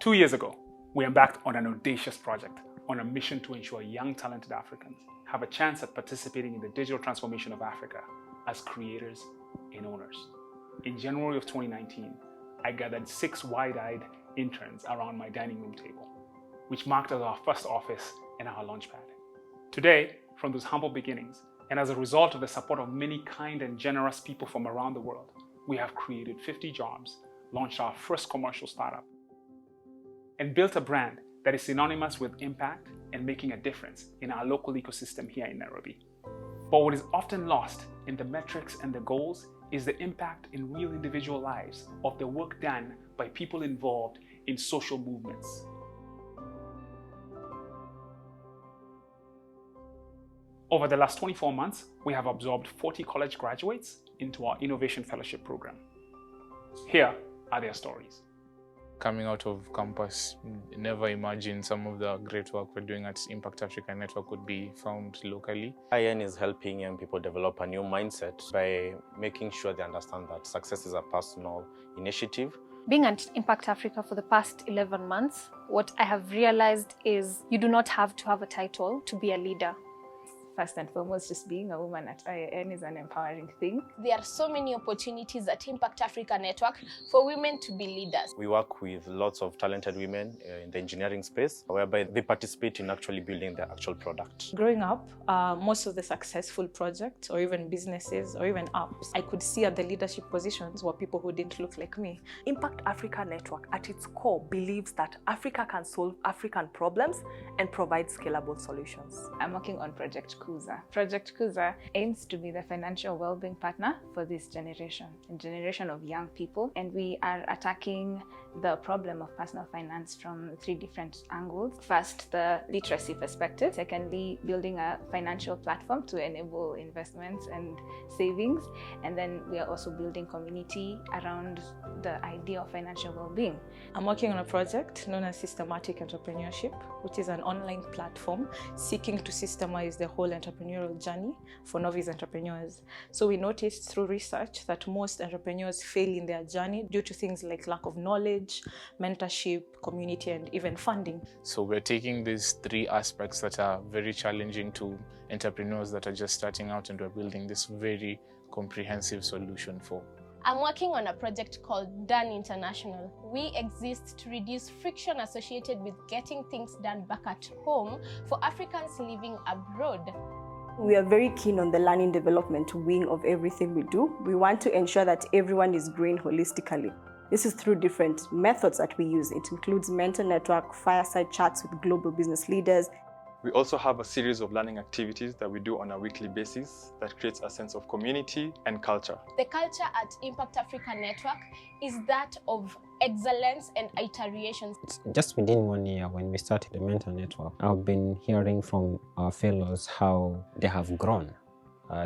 2 years ago, we embarked on an audacious project on a mission to ensure young, talented Africans have a chance at participating in the digital transformation of Africa as creators and owners. In January of 2019, I gathered 6 wide-eyed interns around my dining room table, which marked as our first office and our launchpad. Today, from those humble beginnings, and as a result of the support of many kind and generous people from around the world, we have created 50 jobs, launched our first commercial startup, and built a brand that is synonymous with impact and making a difference in our local ecosystem here in Nairobi. But what is often lost in the metrics and the goals is the impact in real individual lives of the work done by people involved in social movements. Over the last 24 months, we have absorbed 40 college graduates into our Innovation Fellowship program. Here are their stories. Coming out of campus, never imagined some of the great work we're doing at Impact Africa Network would be found locally. IN is helping young people develop a new mindset by making sure they understand that success is a personal initiative. Being at Impact Africa for the past 11 months, what I have realized is you do not have to have a title to be a leader. First and foremost, just being a woman at IIN is an empowering thing. There are so many opportunities at Impact Africa Network for women to be leaders. We work with lots of talented women in the engineering space, whereby they participate in actually building the actual product. Growing up, most of the successful projects or even businesses or even apps I could see at the leadership positions were people who didn't look like me. Impact Africa Network at its core believes that Africa can solve African problems and provide scalable solutions. I'm working on Project Kuza. Project Kuza aims to be the financial well-being partner for this generation, a generation of young people, and we are attacking the problem of personal finance from 3 different angles. First, the literacy perspective. Secondly, building a financial platform to enable investments and savings. And then we are also building community around the idea of financial well-being. I'm working on a project known as Systematic Entrepreneurship, which is an online platform seeking to systemize the whole entrepreneurial journey for novice entrepreneurs. So we noticed through research that most entrepreneurs fail in their journey due to things like lack of knowledge, mentorship, community, and even funding. So we're taking these 3 aspects that are very challenging to entrepreneurs that are just starting out, and we're building this very comprehensive solution for. I'm working on a project called Done International. We exist to reduce friction associated with getting things done back at home for Africans living abroad. We are very keen on the learning development wing of everything we do. We want to ensure that everyone is growing holistically. This is through different methods that we use. It includes mentor network, fireside chats with global business leaders. We also have a series of learning activities that we do on a weekly basis that creates a sense of community and culture. The culture at Impact Africa Network is that of excellence and iterations. Just within 1 year when we started the mentor network, I've been hearing from our fellows how they have grown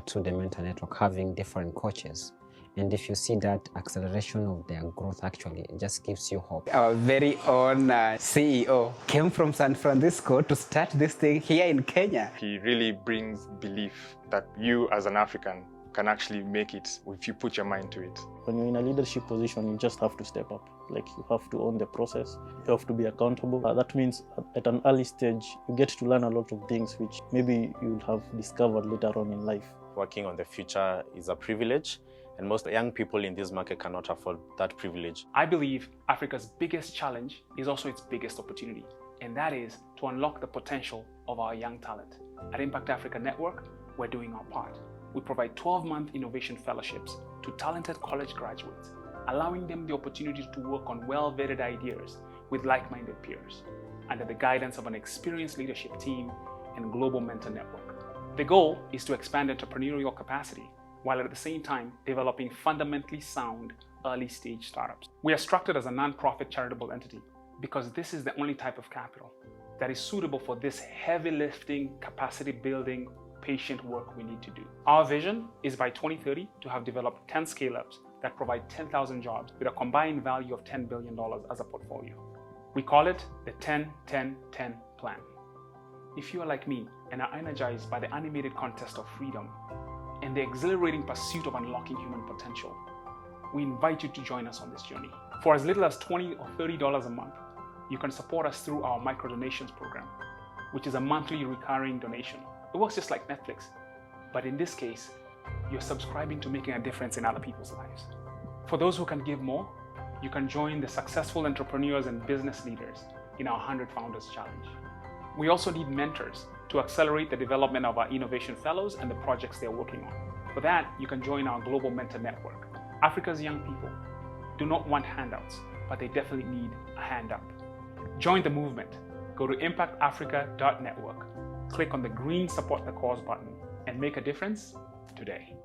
to the mentor network, having different coaches. And if you see that acceleration of their growth, actually, it just gives you hope. Our very own CEO came from San Francisco to start this thing here in Kenya. He really brings belief that you as an African can actually make it if you put your mind to it. When you're in a leadership position, you just have to step up. Like, you have to own the process. You have to be accountable. That means at an early stage, you get to learn a lot of things which maybe you'll have discovered later on in life. Working on the future is a privilege, and most young people in this market cannot afford that privilege. I believe Africa's biggest challenge is also its biggest opportunity, and that is to unlock the potential of our young talent. At Impact Africa Network, we're doing our part. We provide 12-month innovation fellowships to talented college graduates, allowing them the opportunity to work on well-vetted ideas with like-minded peers, under the guidance of an experienced leadership team and global mentor network. The goal is to expand entrepreneurial capacity, while at the same time developing fundamentally sound early-stage startups. We are structured as a non-profit charitable entity because this is the only type of capital that is suitable for this heavy-lifting, capacity-building, patient work we need to do. Our vision is by 2030 to have developed 10 scale-ups that provide 10,000 jobs with a combined value of $10 billion as a portfolio. We call it the 10-10-10 plan. If you are like me and are energized by the animated contest of freedom and the exhilarating pursuit of unlocking human potential, we invite you to join us on this journey. For as little as $20 or $30 a month, you can support us through our micro donations program, which is a monthly recurring donation. It works just like Netflix, but in this case, you're subscribing to making a difference in other people's lives. For those who can give more, you can join the successful entrepreneurs and business leaders in our 100 Founders Challenge. We also need mentors to accelerate the development of our innovation fellows and the projects they're working on. For that, you can join our Global Mentor Network. Africa's young people do not want handouts, but they definitely need a hand up. Join the movement. Go to impactafrica.network, click on the green Support the Cause button, and make a difference today.